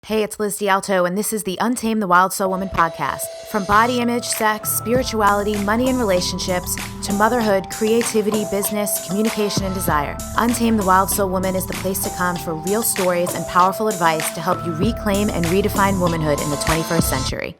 Hey, it's Liz D'Alto, and this is the Untamed the Wild Soul Woman podcast. From body image, sex, spirituality, money and relationships, to motherhood, creativity, business, communication, and desire, Untamed the Wild Soul Woman is the place to come for real stories and powerful advice to help you reclaim and redefine womanhood in the 21st century.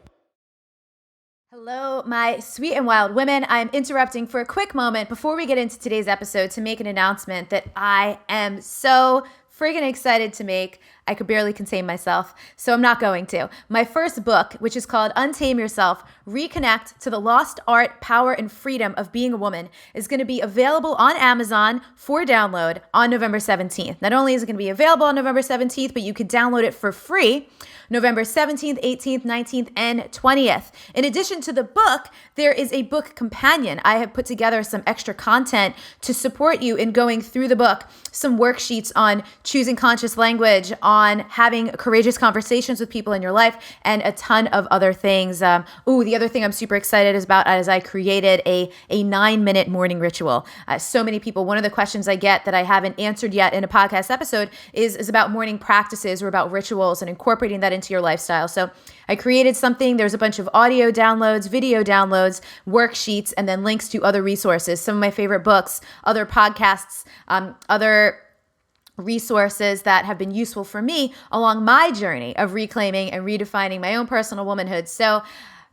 Hello, my sweet and wild women. I'm interrupting for a quick moment before we get into today's episode to make an announcement that I am so friggin' excited to make. I could barely contain myself, so I'm not going to. My first book, which is called Untame Yourself, Reconnect to the Lost Art, Power, and Freedom of Being a Woman, is going to be available on Amazon for download on November 17th. Not only is it going to be available on November 17th, but you could download it for free November 17th, 18th, 19th, and 20th. In addition to the book, there is a book companion. I have put together some extra content to support you in going through the book, some worksheets on choosing conscious language, on having courageous conversations with people in your life, and a ton of other things. The other thing I'm super excited about is I created a 9-minute morning ritual. So many people, one of the questions I get that I haven't answered yet in a podcast episode is about morning practices or about rituals and incorporating that into your lifestyle. So I created something. There's a bunch of audio downloads, video downloads, worksheets, and then links to other resources, some of my favorite books, other podcasts, other resources that have been useful for me along my journey of reclaiming and redefining my own personal womanhood. So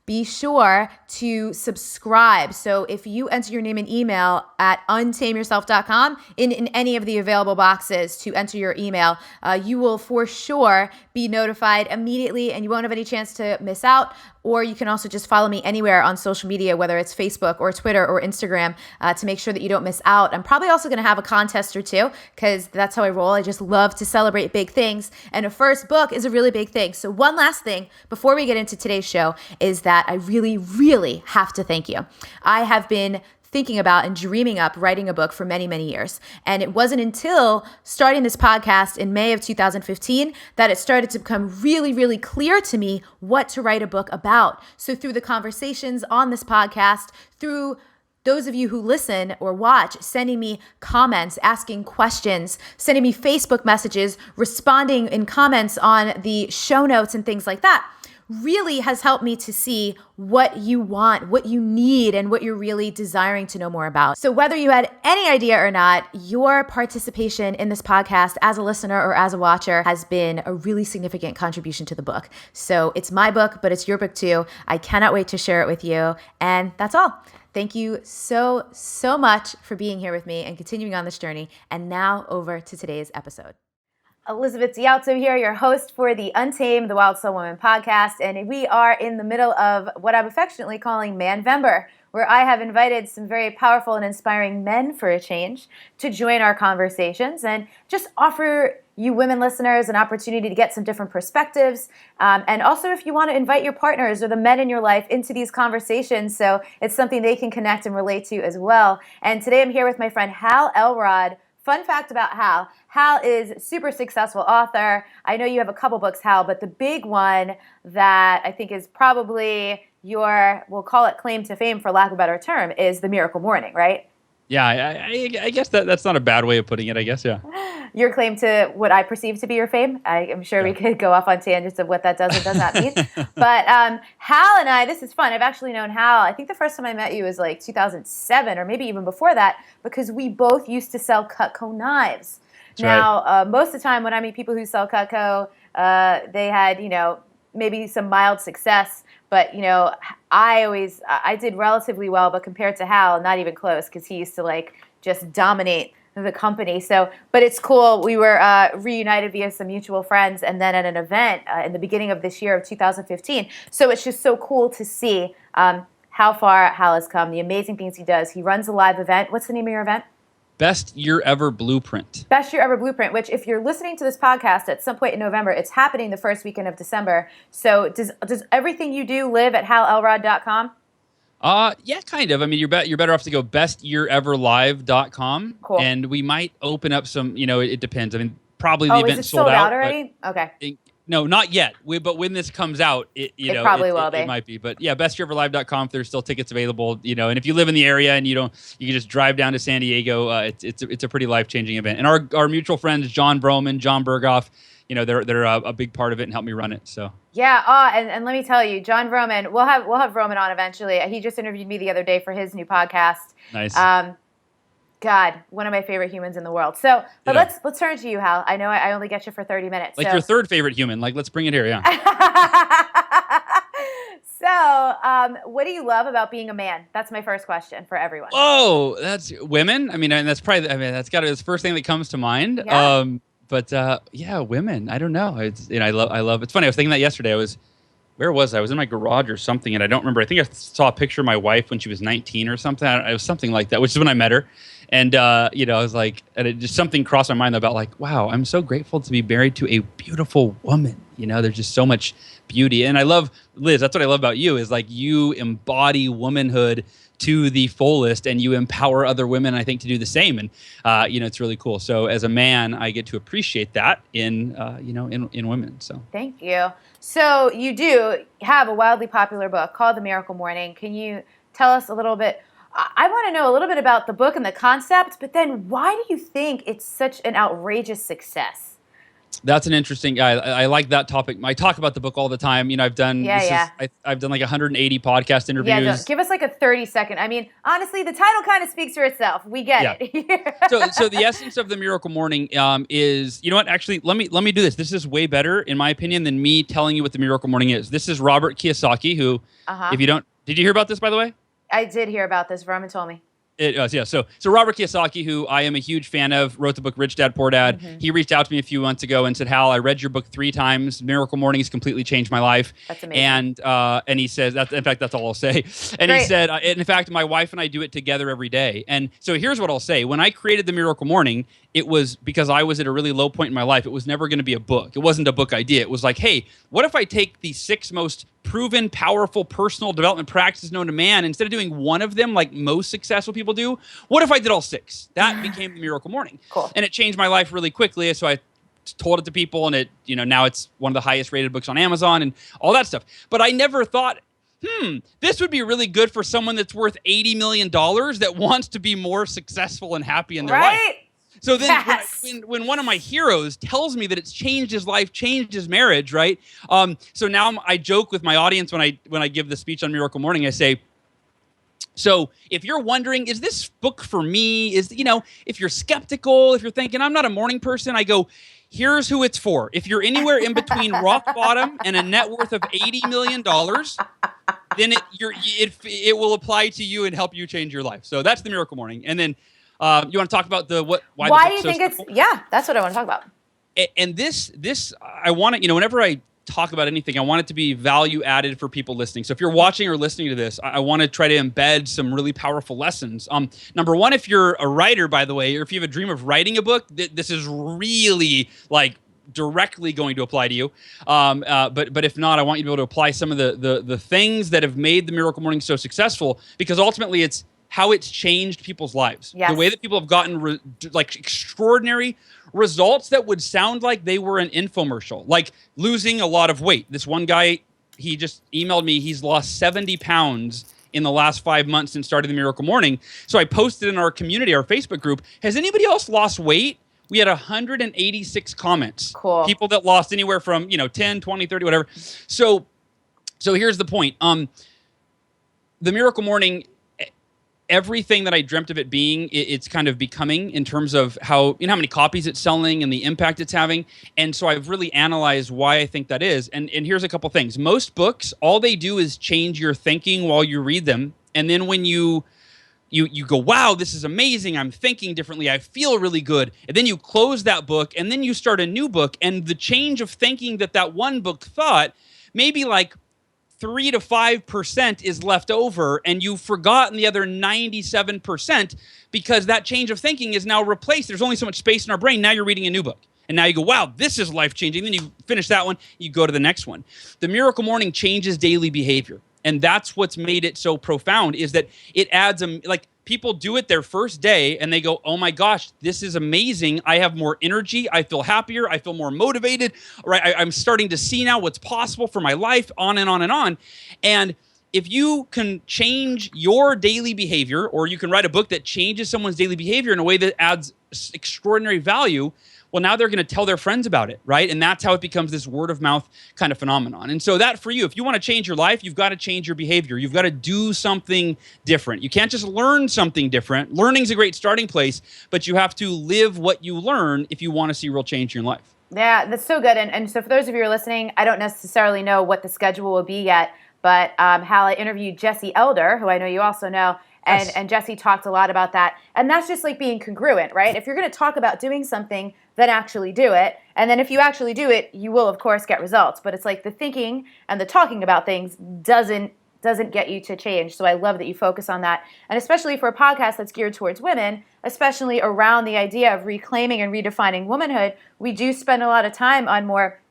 be sure to subscribe. So if you enter your name and email at untameyourself.com in any of the available boxes to enter your email, you will for sure be notified immediately and you won't have any chance to miss out. Or you can also just follow me anywhere on social media, whether it's Facebook or Twitter or Instagram, to make sure that you don't miss out. I'm probably also going to have a contest or two because that's how I roll. I just love to celebrate big things. And a first book is a really big thing. So one last thing before we get into today's show is that I really, really have to thank you. I have been thinking about and dreaming up writing a book for many, many years. And it wasn't until starting this podcast in May of 2015 that it started to become really, really clear to me what to write a book about. So through the conversations on this podcast, through those of you who listen or watch, sending me comments, asking questions, sending me Facebook messages, responding in comments on the show notes and things like that, really has helped me to see what you want, what you need, and what you're really desiring to know more about. So whether you had any idea or not, your participation in this podcast as a listener or as a watcher has been a really significant contribution to the book. So it's my book, but it's your book too. I cannot wait to share it with you. And that's all. Thank you so, so much for being here with me and continuing on this journey. And now over to today's episode. Elizabeth D'Alto here, your host for the Untamed the Wild Soul Woman podcast, and we are in the middle of what I'm affectionately calling Manvember, where I have invited some very powerful and inspiring men for a change to join our conversations and just offer you women listeners an opportunity to get some different perspectives, and also if you want to invite your partners or the men in your life into these conversations so it's something they can connect and relate to as well. And today I'm here with my friend Hal Elrod. Fun fact about Hal. Hal is a super successful author. I know you have a couple books, Hal, but the big one that I think is probably your, we'll call it claim to fame for lack of a better term, is The Miracle Morning, right? Yeah, I guess that's not a bad way of putting it, I guess, yeah. Your claim to what I perceive to be your fame. I am sure we could go off on tangents of what that does and does not mean. But Hal and I, this is fun. I've actually known Hal, I think the first time I met you was like 2007 or maybe even before that, because we both used to sell Cutco knives. That's now, right. Most of the time when I meet people who sell Cutco, they had, maybe some mild success. But, I did relatively well, but compared to Hal, not even close, because he used to just dominate the company. So, but it's cool. We were reunited via some mutual friends and then at an event in the beginning of this year of 2015. So it's just so cool to see how far Hal has come, the amazing things he does. He runs a live event. What's the name of your event? Best Year Ever Blueprint. Best Year Ever Blueprint, which if you're listening to this podcast at some point in November, it's happening the first weekend of December. So does everything you do live at halelrod.com? Yeah, kind of. I mean, you're better off to go bestyeareverlive.com. Cool. And we might open up some, it depends. I mean, probably the is event it sold out already? Okay. No, not yet. But when this comes out, it probably will be. It might be. But yeah, bestyeareverlive.com. If there's still tickets available, and if you live in the area and you can just drive down to San Diego. It's a pretty life-changing event. And our mutual friends, John Broman, John Berghoff, they're a big part of it and help me run it. So Yeah. And let me tell you, John Vroman, we'll have Vroman on eventually. He just interviewed me the other day for his new podcast. nice. God, one of my favorite humans in the world. So, but Yeah. let's turn to you, Hal. I know I only get you for 30 minutes. Like so. your third favorite human. Like, let's bring it here. Yeah. So, what do you love about being a man? That's my first question for everyone. Oh, that's women. I mean, and that's probably. I mean, that's got to be the first thing that comes to mind. Yeah. But yeah, women. I don't know. It's I love. It's funny. I was thinking that yesterday. Where was I? I was in my garage or something, and I don't remember. I think I saw a picture of my wife when she was 19 or something. It was something like that, which is when I met her. And, I was like, and it just something crossed my mind about like, wow, I'm so grateful to be married to a beautiful woman. There's just so much beauty. And I love, Liz, that's what I love about you is like you embody womanhood to the fullest and you empower other women, I think, to do the same. And, it's really cool. So as a man, I get to appreciate that in women. So thank you. So you do have a wildly popular book called The Miracle Morning. Can you tell us a little bit? I want to know a little bit about the book and the concept, but then why do you think it's such an outrageous success? That's an interesting guy. I like that topic. I talk about the book all the time. I've done I've done like 180 podcast interviews. Yeah, give us like a 30-second. I mean, honestly, the title kind of speaks for itself. We get it. So the essence of The Miracle Morning is, you know what? Actually, let me do this. This is way better, in my opinion, than me telling you what The Miracle Morning is. This is Robert Kiyosaki, who, if you don't, did you hear about this, by the way? I did hear about this. Roman told me. It was, yeah. So Robert Kiyosaki, who I am a huge fan of, wrote the book Rich Dad Poor Dad. Mm-hmm. He reached out to me a few months ago and said, Hal, I read your book 3 times. Miracle Morning has completely changed my life. That's amazing. And he says, in fact, that's all I'll say. And Great. He said, in fact, my wife and I do it together every day. And so here's what I'll say. When I created the Miracle Morning, it was because I was at a really low point in my life. It was never going to be a book. It wasn't a book idea. It was like, hey, what if I take the 6 most proven, powerful personal development practices known to man, instead of doing one of them like most successful people do, what if I did all 6? That became the Miracle Morning. Cool. And it changed my life really quickly. So I told it to people, and it, now it's one of the highest rated books on Amazon and all that stuff. But I never thought, this would be really good for someone that's worth $80 million that wants to be more successful and happy in their life. So then when one of my heroes tells me that it's changed his life, changed his marriage, right? So now I joke with my audience when I give the speech on Miracle Morning, I say, so if you're wondering, is this book for me? If you're skeptical, if you're thinking, I'm not a morning person, I go, here's who it's for. If you're anywhere in between rock bottom and a net worth of $80 million, then it will apply to you and help you change your life. So that's the Miracle Morning. And then you want to talk about why do you think it's that's what I want to talk about. And this I want to, whenever I talk about anything, I want it to be value added for people listening. So if you're watching or listening to this, I want to try to embed some really powerful lessons. Number one, if you're a writer, by the way, or if you have a dream of writing a book, this is really like directly going to apply to you. But if not, I want you to be able to apply some of the things that have made the Miracle Morning so successful, because ultimately it's how it's changed people's lives. Yes. The way that people have gotten extraordinary results that would sound like they were an infomercial, like losing a lot of weight. This one guy, he just emailed me, he's lost 70 pounds in the last 5 months since starting the Miracle Morning. So I posted in our community, our Facebook group, has anybody else lost weight? We had 186 comments. Cool. People that lost anywhere from 10, 20, 30, whatever. So here's the point. The Miracle Morning, everything that I dreamt of it being, it's kind of becoming, in terms of how many copies it's selling and the impact it's having. And so I've really analyzed why I think that is. And here's a couple things. Most books, all they do is change your thinking while you read them. And then when you go, wow, this is amazing. I'm thinking differently. I feel really good. And then you close that book and then you start a new book. And the change of thinking that one book thought, maybe like 3 to 5% is left over, and you've forgotten the other 97% because that change of thinking is now replaced. There's only so much space in our brain. Now you're reading a new book. And now you go, wow, this is life-changing. Then you finish that one, you go to the next one. The Miracle Morning changes daily behavior. And that's what's made it so profound, is that it adds people do it their first day and they go, oh my gosh, this is amazing. I have more energy. I feel happier. I feel more motivated. Right? I'm starting to see now what's possible for my life, on and on and on. And if you can change your daily behavior, or you can write a book that changes someone's daily behavior in a way that adds extraordinary value, Well, now they're going to tell their friends about it, right? And that's how it becomes this word of mouth kind of phenomenon. And so that for you, if you want to change your life, you've got to change your behavior. You've got to do something different. You can't just learn something different. Learning's a great starting place, but you have to live what you learn if you want to see real change in your life. Yeah, that's so good. And so for those of you who are listening, I don't necessarily know what the schedule will be yet, but Hal, I interviewed Jesse Elder, who I know you also know, and Jesse talked a lot about that. And that's just like being congruent, right? If you're going to talk about doing something, then actually do it. And then if you actually do it, you will, of course, get results. But it's like the thinking and the talking about things doesn't get you to change. So I love that you focus on that. And especially for a podcast that's geared towards women, especially around the idea of reclaiming and redefining womanhood, we do spend a lot of time on more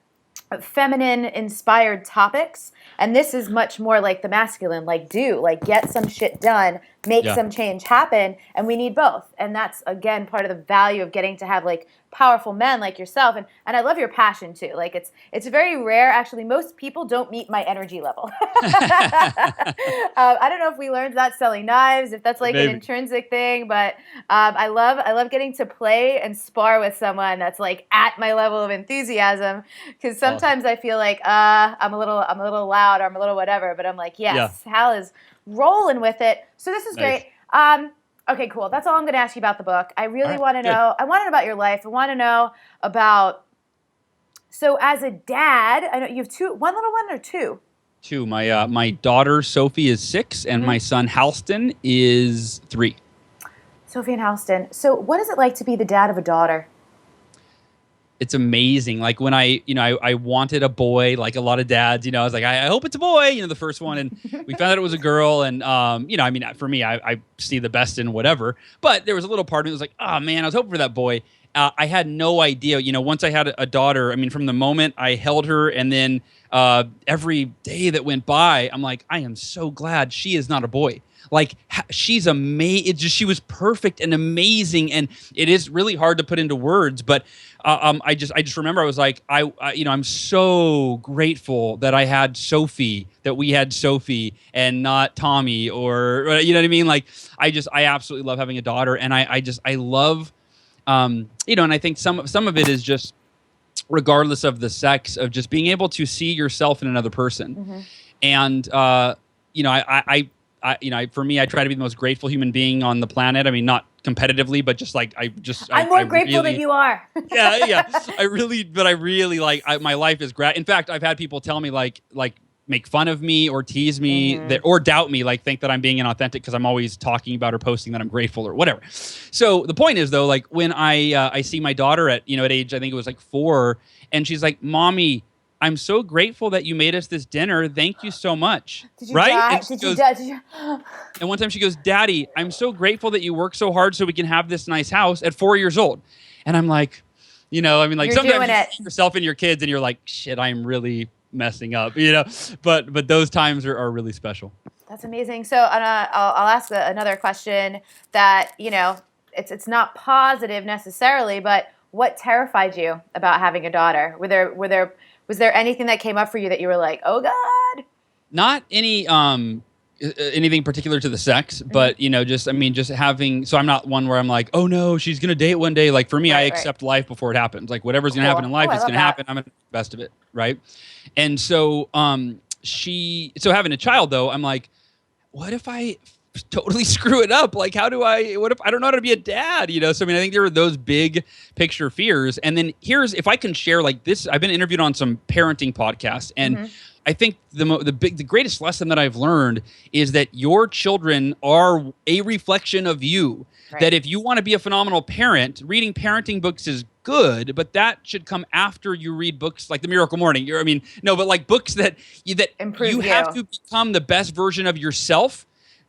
feminine-inspired topics. And this is much more like the masculine, like get some shit done, make some change happen. And we need both. And that's, again, part of the value of getting to have like powerful men like yourself. And I love your passion too. Like it's very rare. Actually, most people don't meet my energy level. I don't know if we learned that selling knives, if that's like an intrinsic thing, but I love getting to play and spar with someone that's like at my level of enthusiasm. Because sometimes I feel like I'm a little loud or I'm a little whatever, but I'm like, yes, Hal is rolling with it. So this is great. Okay, cool. That's all I'm going to ask you about the book. I really want to know. I want to know about your life. I want to know about. So, as a dad, I know you have one little one or two. Two. My daughter Sophie is 6, and my son Halston is 3. Sophie and Halston. So, what is it like to be the dad of a daughter? It's amazing. Like when I wanted a boy, like a lot of dads, I was like, I hope it's a boy, the first one. And we found out it was a girl. And, for me, I see the best in whatever. But there was a little part of me that was like, oh, man, I was hoping for that boy. I had no idea. Once I had a daughter, from the moment I held her and then every day that went by, I'm like, I am so glad she is not a boy. Like she's amazing. She was perfect and amazing, and it is really hard to put into words. But I just remember I was like, I'm so grateful that I had Sophie, that we had Sophie and not Tommy, or you know what I mean. Like I absolutely love having a daughter, and I love, and I think some of it is just regardless of the sex of just being able to see yourself in another person, and for me, I try to be the most grateful human being on the planet. Not competitively, but just like I'm more grateful than you are. yeah. I really like my life is great. In fact, I've had people tell me like make fun of me or tease me or doubt me, like think that I'm being inauthentic because I'm always talking about or posting that I'm grateful or whatever. So the point is though, like when I see my daughter at age, I think it was like 4, and she's like, Mommy, I'm so grateful that you made us this dinner. Thank you so much. Did you die? Did you die? And one time she goes, Daddy, I'm so grateful that you work so hard so we can have this nice house at 4 years old. And I'm like, you're sometimes doing you see yourself and your kids and you're like, shit, I'm really messing up, but those times are really special. That's amazing. So I'll ask another question that, it's not positive necessarily, but what terrified you about having a daughter? Was there anything that came up for you that you were like, oh God? Not anything particular to the sex, but just having. So I'm not one where I'm like, oh no, she's gonna date one day. Like for me, I accept life before it happens. Like whatever's gonna happen in life, it's gonna happen. I'm gonna make the best of it, right? And so so having a child though, I'm like, what if I totally screw it up? Like what if I don't know how to be a dad, So I think there are those big picture fears. And then if I can share like this, I've been interviewed on some parenting podcasts, and I think the greatest lesson that I've learned is that your children are a reflection of you. Right. That if you want to be a phenomenal parent, reading parenting books is good, but that should come after you read books like The Miracle Morning. But like books that improve you have to become the best version of yourself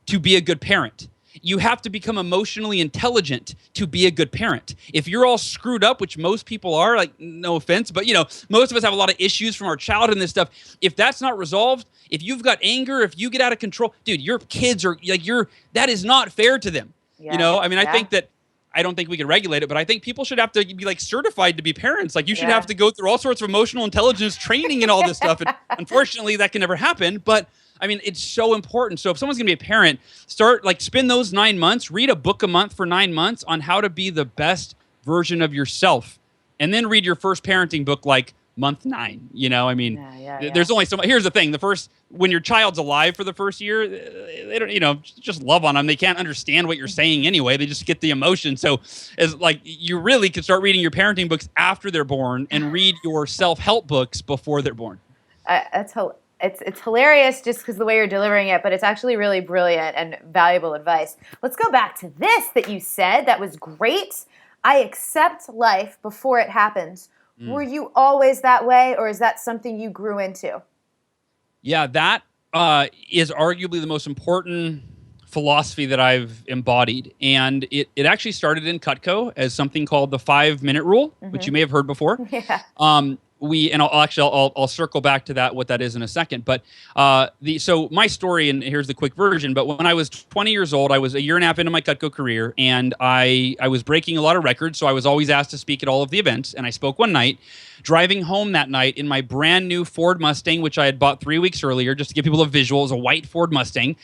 to be a good parent. You have to become emotionally intelligent to be a good parent. If you're all screwed up, which most people are, like no offense, but most of us have a lot of issues from our childhood and this stuff. If that's not resolved, if you've got anger, if you get out of control, dude, your kids are like that is not fair to them. Yeah. I think that I don't think we can regulate it, but I think people should have to be like certified to be parents. Like you should have to go through all sorts of emotional intelligence training and all this stuff. And unfortunately, that can never happen. But it's so important. So if someone's going to be a parent, spend those 9 months, read a book a month for 9 months on how to be the best version of yourself and then read your first parenting book like month 9. I mean, there's only so much. Here's the thing: when your child's alive for the first year, they don't, just love on them. They can't understand what you're saying anyway. They just get the emotion. So, as like you really could start reading your parenting books after they're born, and read your self-help books before they're born. It's hilarious just because the way you're delivering it, but it's actually really brilliant and valuable advice. Let's go back to this that you said. That was great. I accept life before it happens. Were you always that way, or is that something you grew into? Yeah, that is arguably the most important philosophy that I've embodied. And it actually started in Cutco as something called the 5-minute rule, which you may have heard before. Yeah. I'll circle back to that, what that is in a second. But so my story, and here's the quick version. But when I was 20 years old, I was a year and a half into my Cutco career, and I was breaking a lot of records. So I was always asked to speak at all of the events. And I spoke one night, driving home that night in my brand new Ford Mustang, which I had bought 3 weeks earlier, just to give people a visual. It was a white Ford Mustang,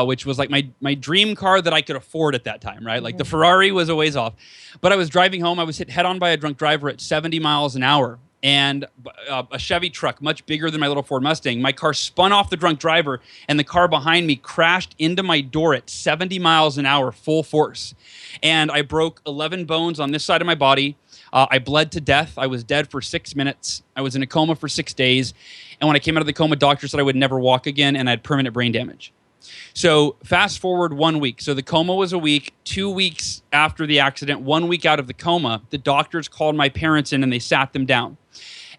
which was like my dream car that I could afford at that time, right? Like the Ferrari was a ways off. But I was driving home. I was hit head on by a drunk driver at 70 miles an hour. And a Chevy truck, much bigger than my little Ford Mustang. My car spun off the drunk driver, and the car behind me crashed into my door at 70 miles an hour, full force. And I broke 11 bones on this side of my body. I bled to death. I was dead for 6 minutes. I was in a coma for 6 days. And when I came out of the coma, doctors said I would never walk again, and I had permanent brain damage. So fast forward 1 week. So the coma was a week. 2 weeks after the accident, 1 week out of the coma, the doctors called my parents in and they sat them down.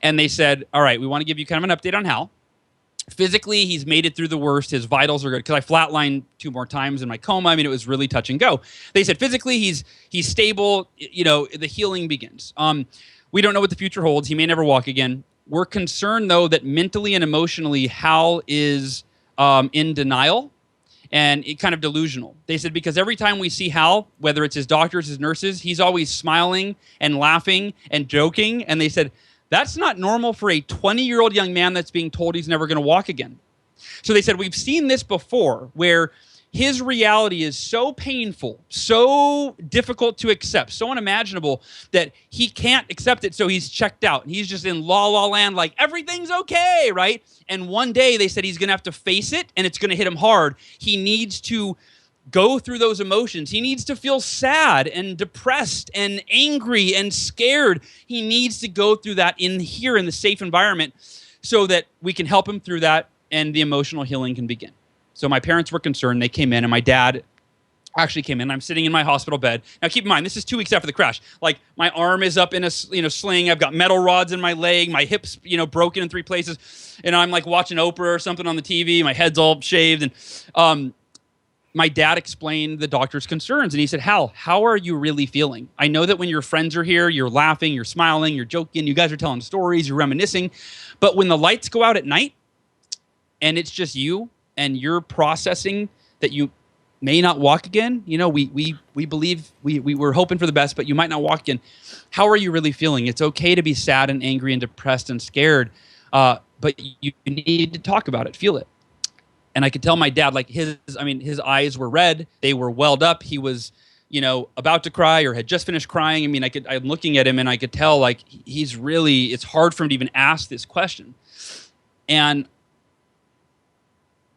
And they said, all right, we want to give you kind of an update on Hal. Physically, he's made it through the worst. His vitals are good. Because I flatlined 2 more times in my coma. I mean, it was really touch and go. They said physically, he's stable. The healing begins. We don't know what the future holds. He may never walk again. We're concerned, though, that mentally and emotionally, Hal is in denial and kind of delusional. They said because every time we see Hal, whether it's his doctors, his nurses, he's always smiling and laughing and joking. And they said, that's not normal for a 20-year-old young man that's being told he's never going to walk again. So they said, we've seen this before where his reality is so painful, so difficult to accept, so unimaginable that he can't accept it, so he's checked out. And he's just in la-la land like, everything's okay, right? And one day they said he's going to have to face it, and it's going to hit him hard. He needs to go through those emotions. He needs to feel sad and depressed and angry and scared. He needs to go through that in the safe environment so that we can help him through that and the emotional healing can begin. So my parents were concerned. They came in, and my dad actually came in. I'm sitting in my hospital bed. Now keep in mind, this is 2 weeks after the crash. Like my arm is up in a sling. I've got metal rods in my leg. My hips broken in 3 places. And I'm like watching Oprah or something on the TV. My head's all shaved. And my dad explained the doctor's concerns, and he said, Hal, how are you really feeling? I know that when your friends are here, you're laughing, you're smiling, you're joking, you guys are telling stories, you're reminiscing. But when the lights go out at night and it's just you and you're processing that you may not walk again, we believe we were hoping for the best, but you might not walk again. How are you really feeling? It's okay to be sad and angry and depressed and scared, but you need to talk about it, feel it. And I could tell my dad, like his eyes were red. They were welled up. He was, about to cry or had just finished crying. I mean, I'm looking at him and I could tell like it's hard for him to even ask this question. And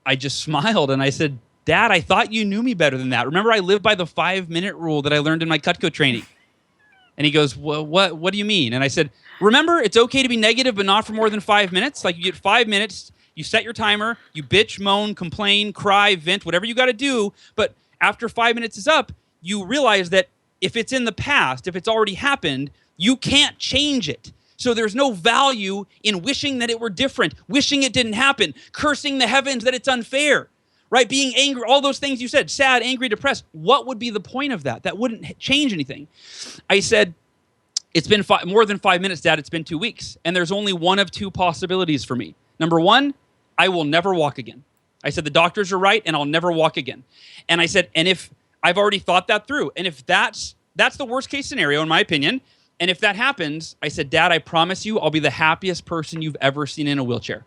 I just smiled and I said, Dad, I thought you knew me better than that. Remember, I lived by the 5-minute rule that I learned in my Cutco training. And he goes, well, what do you mean? And I said, remember, it's okay to be negative, but not for more than 5 minutes. Like you get 5 minutes. You set your timer, you bitch, moan, complain, cry, vent, whatever you got to do. But after 5 minutes is up, you realize that if it's in the past, if it's already happened, you can't change it. So there's no value in wishing that it were different, wishing it didn't happen, cursing the heavens that it's unfair, right? Being angry, all those things you said, sad, angry, depressed. What would be the point of that? That wouldn't change anything. I said, it's been more than 5 minutes, Dad. It's been 2 weeks. And there's only one of 2 possibilities for me. Number one, I will never walk again. I said, the doctors are right, and I'll never walk again. And I said, and if I've already thought that through, and if that's the worst case scenario, in my opinion, and if that happens, I said, Dad, I promise you I'll be the happiest person you've ever seen in a wheelchair.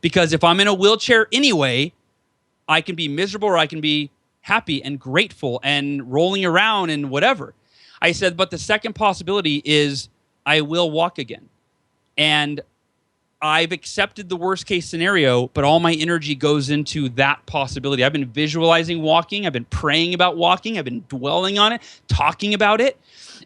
Because if I'm in a wheelchair anyway, I can be miserable or I can be happy and grateful and rolling around and whatever. I said, but the second possibility is I will walk again. And I've accepted the worst case scenario, but all my energy goes into that possibility. I've been visualizing walking. I've been praying about walking. I've been dwelling on it, talking about it.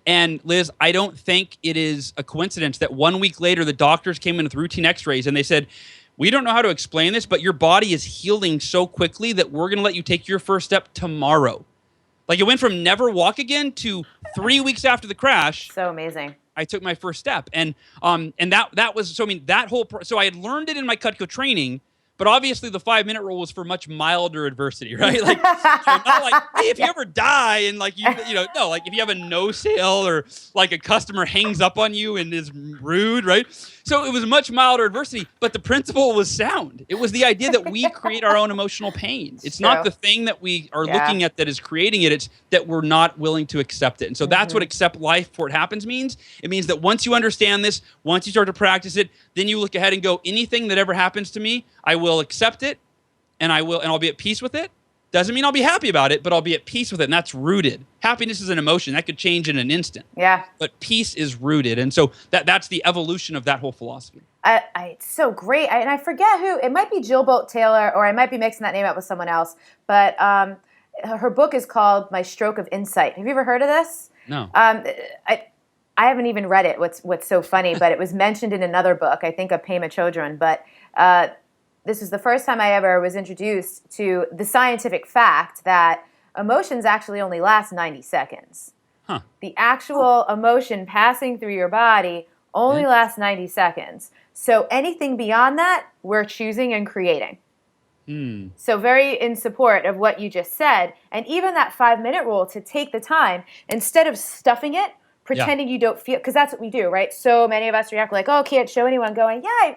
And Liz, I don't think it is a coincidence that 1 week later, the doctors came in with routine x-rays and they said, we don't know how to explain this, but your body is healing so quickly that we're going to let you take your first step tomorrow. Like it went from never walk again to 3 weeks after the crash. So amazing. I took my first step, and that was so. I mean, that whole so I had learned it in my Cutco training, but obviously the 5-minute rule was for much milder adversity, right? Like, not like, hey, if you ever die and like no, like if you have a no sale or like a customer hangs up on you and is rude, right? So it was much milder adversity, but the principle was sound. It was the idea that we create our own emotional pain. It's not the thing that we are looking at that is creating it. It's that we're not willing to accept it. And so that's what accept life before it happens means. It means that once you understand this, once you start to practice it, then you look ahead and go, anything that ever happens to me, I will accept it and I'll be at peace with it. Doesn't mean I'll be happy about it, but I'll be at peace with it, and that's rooted. Happiness is an emotion. That could change in an instant. Yeah. But peace is rooted, and so that's the evolution of that whole philosophy. It's so great. And I forget who. It might be Jill Bolt Taylor, or I might be mixing that name up with someone else. But her book is called My Stroke of Insight. Have you ever heard of this? No. I haven't even read it. What's so funny, but it was mentioned in another book, I think of Pema Chodron. But this was the first time I ever was introduced to the scientific fact that emotions actually only last 90 seconds. Huh. The actual emotion passing through your body only lasts 90 seconds. So anything beyond that, we're choosing and creating. So very in support of what you just said. And even that 5-minute rule, to take the time, instead of stuffing it, pretending you don't feel, because that's what we do, right? So many of us react like, oh, can't show anyone, going, yeah,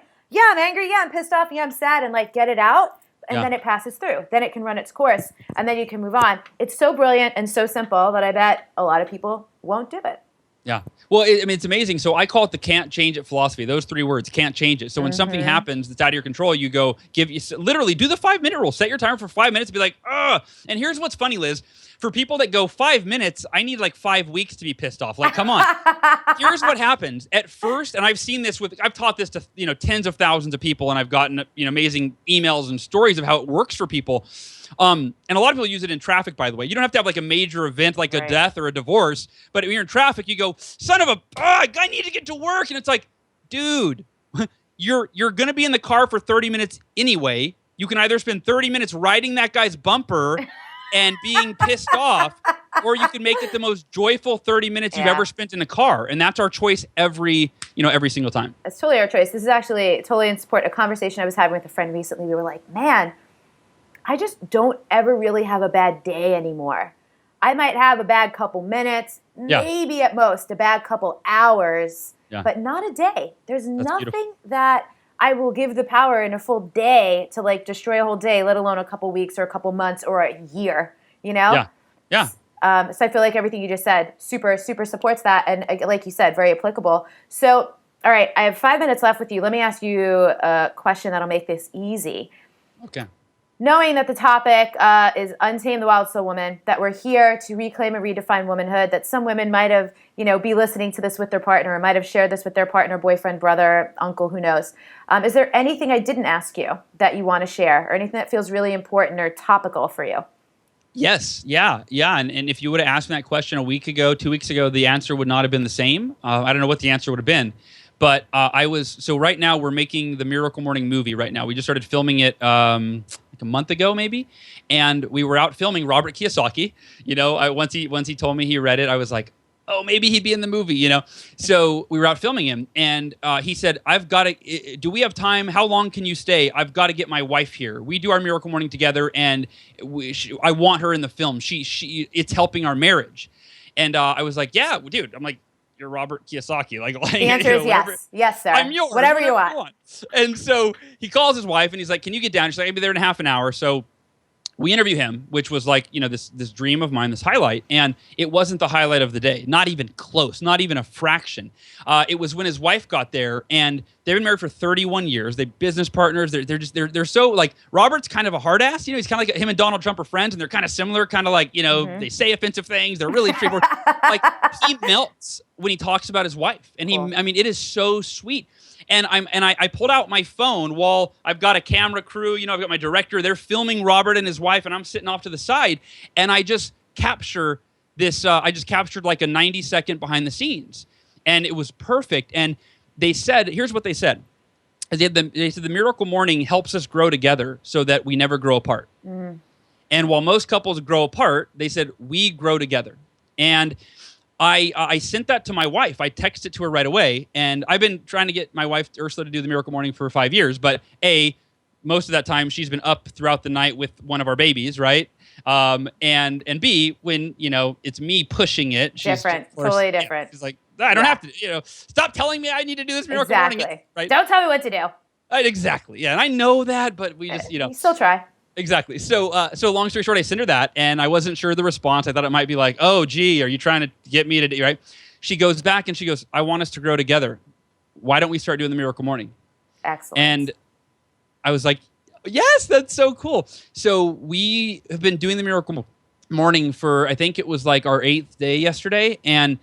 I'm angry, yeah, I'm pissed off, yeah, I'm sad, and like get it out, and then it passes through. Then it can run its course, and then you can move on. It's so brilliant and so simple that I bet a lot of people won't do it. Yeah. Well, it's amazing. So I call it the can't change it philosophy. Those 3 words, can't change it. So when something happens that's out of your control, you go, literally do the 5-minute rule. Set your timer for 5 minutes and be like, ugh. And here's what's funny, Liz. For people that go 5 minutes, I need like 5 weeks to be pissed off. Like, come on. Here's what happens. At first, and I've seen this I've taught this to, tens of thousands of people, and I've gotten, amazing emails and stories of how it works for people. And a lot of people use it in traffic, by the way. You don't have to have like a major event like a death or a divorce, but if you're in traffic, you go, son of a, I need to get to work. And it's like, dude, you're going to be in the car for 30 minutes anyway. You can either spend 30 minutes riding that guy's bumper and being pissed off, or you can make it the most joyful 30 minutes you've ever spent in a car. And that's our choice every single time. It's totally our choice. This is actually totally in support. A conversation I was having with a friend recently. We were like, man, I just don't ever really have a bad day anymore. I might have a bad couple minutes, maybe at most a bad couple hours, but not a day. There's nothing that I will give the power in a full day to like destroy a whole day, let alone a couple weeks or a couple months or a year, Yeah. So I feel like everything you just said super, super supports that. And like you said, very applicable. So, all right, I have 5 minutes left with you. Let me ask you a question that'll make this easy. Okay. Knowing that the topic is Untame the Wild Soul Woman, that we're here to reclaim and redefine womanhood, that some women might have, be listening to this with their partner, or might have shared this with their partner, boyfriend, brother, uncle, who knows. Is there anything I didn't ask you that you want to share, or anything that feels really important or topical for you? Yes. Yeah. And if you would have asked me that question a week ago, 2 weeks ago, the answer would not have been the same. I don't know what the answer would have been. But so right now we're making the Miracle Morning movie right now. We just started filming it like a month ago maybe. And we were out filming Robert Kiyosaki. Once he told me he read it, I was like, oh, maybe he'd be in the movie, So we were out filming him. And he said, do we have time? How long can you stay? I've got to get my wife here. We do our Miracle Morning together, and I want her in the film. It's helping our marriage. And I was like, yeah, dude. I'm like, you're Robert Kiyosaki. The answer is yes. Yes, sir. I'm yours. Whatever you want. And so he calls his wife and he's like, can you get down? She's like, I'll be there in half an hour. So we interview him, which was like, this dream of mine, this highlight. And it wasn't the highlight of the day. Not even close. Not even a fraction. It was when his wife got there, and They've been married for 31 years. They're business partners. They're so like Robert's kind of a hard ass. He's kind of like him and Donald Trump are friends, and they're kind of similar. Kind of like they say offensive things. They're really straightforward. Like he melts when he talks about his wife, and Cool. I mean, it is so sweet. And I pulled out my phone while I've got a camera crew. I've got my director. They're filming Robert and his wife, and I'm sitting off to the side, and I just capture this. I just captured like a 90-second behind the scenes, and it was perfect. And they said, here's what they said. They said the Miracle Morning helps us grow together so that we never grow apart. Mm-hmm. And while most couples grow apart, they said we grow together. And I sent that to my wife. I texted to her right away. And I've been trying to get my wife, Ursula, to do the Miracle Morning for 5 years. But most of that time she's been up throughout the night with one of our babies, right? And B, when, it's me pushing it. She's different, totally different. She's like, I don't have to, stop telling me I need to do this Miracle Morning. Right? Don't tell me what to do. Exactly. Yeah. And I know that, but we just, You still try. Exactly. So long story short, I sent her that, and I wasn't sure of the response. I thought it might be like, oh, gee, are you trying to get me to do, right? She goes back and she goes, I want us to grow together. Why don't we start doing the Miracle Morning? Excellent. And I was like, yes, that's so cool. So we have been doing the Miracle Morning for, I think it was like our 8th day yesterday. And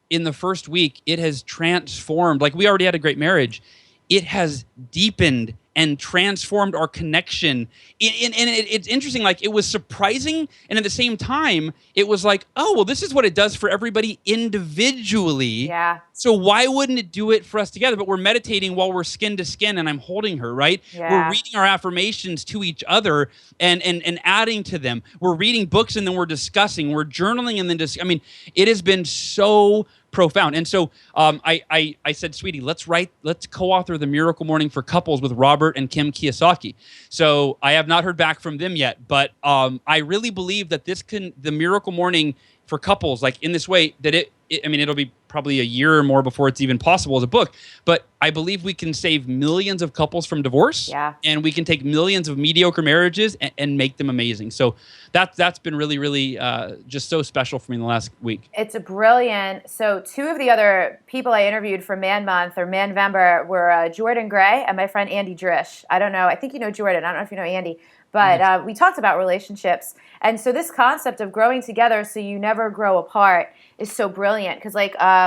in the first week, it has transformed. Like, we already had a great marriage. It has deepened and transformed our connection. It's interesting. Like, it was surprising, and at the same time, it was like, oh, well, this is what it does for everybody individually. Yeah. So why wouldn't it do it for us together? But we're meditating while we're skin to skin, and I'm holding her, right? Yeah. We're reading our affirmations to each other and adding to them. We're reading books, and then we're discussing. We're journaling, and then it has been so profound. And so I said, sweetie, let's co-author the Miracle Morning for Couples with Robert and Kim Kiyosaki. So I have not heard back from them yet, but I really believe that the Miracle Morning for couples, like in this way, that it'll be probably a year or more before it's even possible as a book. But I believe we can save millions of couples from divorce. Yeah. And we can take millions of mediocre marriages and make them amazing. So that's been really, really just so special for me in the last week. It's brilliant. So 2 of the other people I interviewed for Man Month or Manvember were Jordan Gray and my friend Andy Drish. I don't know. I think you know Jordan. I don't know if you know Andy. But we talked about relationships. And so this concept of growing together so you never grow apart is so brilliant. Because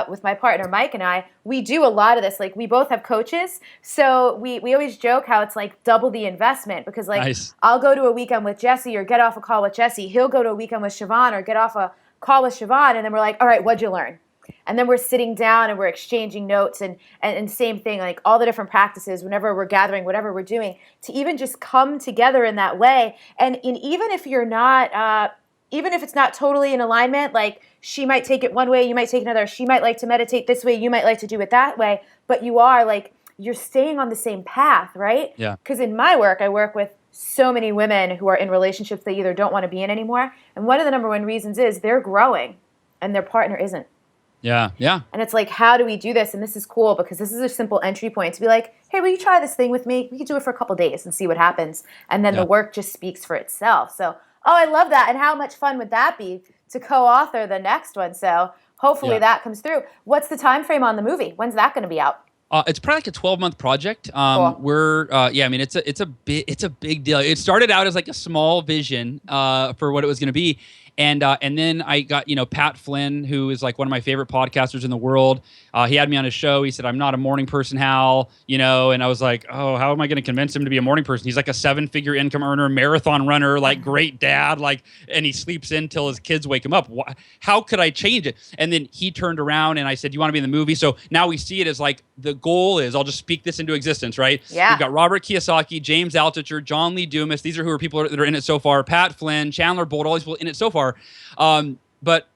with my partner Mike and I, we do a lot of this. Like, we both have coaches. So we always joke how it's like double the investment. Because Nice. I'll go to a weekend with Jesse or get off a call with Jesse. He'll go to a weekend with Siobhan or get off a call with Siobhan. And then we're like, all right, what'd you learn? And then we're sitting down and we're exchanging notes and same thing, like all the different practices whenever we're gathering, whatever we're doing, to even just come together in that way. And even if you're not, even if it's not totally in alignment, like she might take it one way, you might take another. She might like to meditate this way, you might like to do it that way. But you're staying on the same path, right? Yeah. Because in my work, I work with so many women who are in relationships they either don't want to be in anymore. And one of the number one reasons is they're growing and their partner isn't. Yeah, yeah. And it's like, how do we do this? And this is cool because this is a simple entry point to be like, hey, will you try this thing with me? We could do it for a couple days and see what happens. And then the work just speaks for itself. So, I love that. And how much fun would that be to co-author the next one? So hopefully that comes through. What's the time frame on the movie? When's that going to be out? It's probably like a 12-month project. Cool. It's a big deal. It started out as like a small vision for what it was going to be. And then I got, Pat Flynn, who is like one of my favorite podcasters in the world. He had me on his show. He said, I'm not a morning person, Hal, and I was like, oh, how am I going to convince him to be a morning person? He's like a 7-figure income earner, marathon runner, like great dad, and he sleeps in till his kids wake him up. How could I change it? And then he turned around and I said, you want to be in the movie? So now we see it as like the goal is, I'll just speak this into existence, right? Yeah. We've got Robert Kiyosaki, James Altucher, John Lee Dumas. These are who are people that are in it so far. Pat Flynn, Chandler Bolt, all these people in it so far. But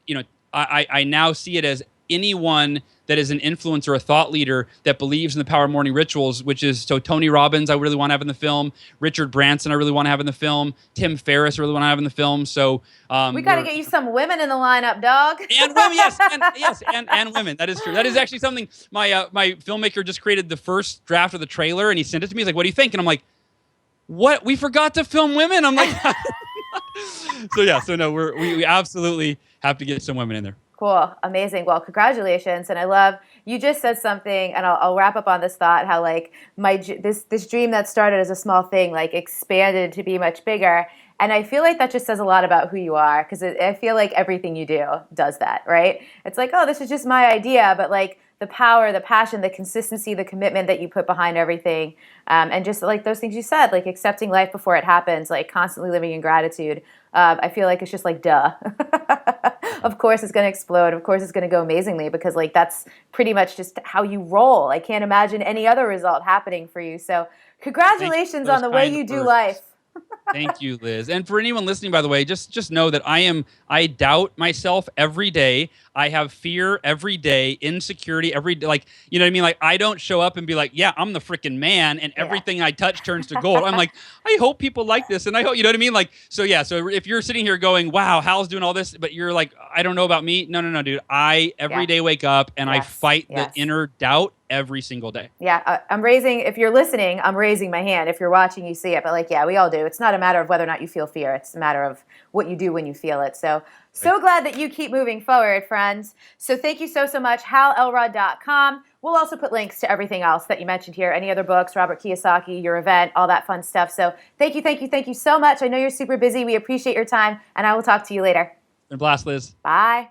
I now see it as anyone that is an influencer, a thought leader that believes in the power of morning rituals, which is, so Tony Robbins, I really want to have in the film. Richard Branson, I really want to have in the film. Tim Ferriss, I really want to have in the film. So we got to get you some women in the lineup, dog. And women, yes, and women. That is true. That is actually something my filmmaker just created the first draft of the trailer, and he sent it to me. He's like, "What do you think?" And I'm like, "What? We forgot to film women." I'm like, so no, we absolutely have to get some women in there. Cool. Amazing. Well, congratulations. And I love, you just said something, and I'll wrap up on this thought, how like this dream that started as a small thing, like expanded to be much bigger. And I feel like that just says a lot about who you are, because I feel like everything you do does that, right? It's like, oh, this is just my idea, but like the power, the passion, the consistency, the commitment that you put behind everything, and just like those things you said, like accepting life before it happens, like constantly living in gratitude. I feel like it's just like, duh. Of course it's going to explode. Of course it's going to go amazingly, because like that's pretty much just how you roll. I can't imagine any other result happening for you. So congratulations on the way you do life. Thank you, Liz. And for anyone listening, by the way, just know that I doubt myself every day. I have fear every day, insecurity every day. Like, you know what I mean? Like, I don't show up and be like, yeah, I'm the freaking man, and everything I touch turns to gold. I'm like, I hope people like this. And I hope, you know what I mean? Like, so yeah, so if you're sitting here going, wow, Hal's doing all this, but you're like, I don't know about me. No, dude. I every day wake up and I fight the inner doubt every single day. Yeah, I'm raising, if you're listening, I'm raising my hand. If you're watching, you see it. But like, yeah, we all do. It's not a matter of whether or not you feel fear. It's a matter of what you do when you feel it. So glad that you keep moving forward, friends. So thank you so much. HalElrod.com. We'll also put links to everything else that you mentioned here. Any other books, Robert Kiyosaki, your event, all that fun stuff. So thank you so much. I know you're super busy. We appreciate your time, and I will talk to you later. Been a blast, Liz. Bye.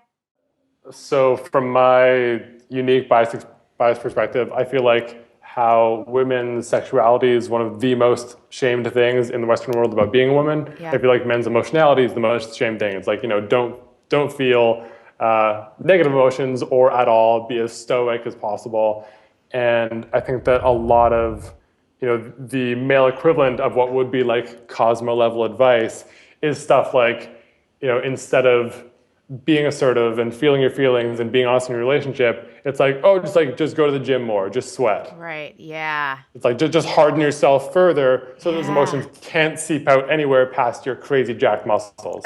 So from my unique bias perspective, I feel like how women's sexuality is one of the most shamed things in the Western world about being a woman. I feel like men's emotionality is the most shamed thing. It's like, don't feel negative emotions or at all, be as stoic as possible. And I think that a lot of, the male equivalent of what would be like Cosmo level advice is stuff like, instead of being assertive and feeling your feelings and being honest in your relationship, it's like, just go to the gym more, just sweat. Right, yeah. It's like, just harden yourself further so those emotions can't seep out anywhere past your crazy jacked muscles.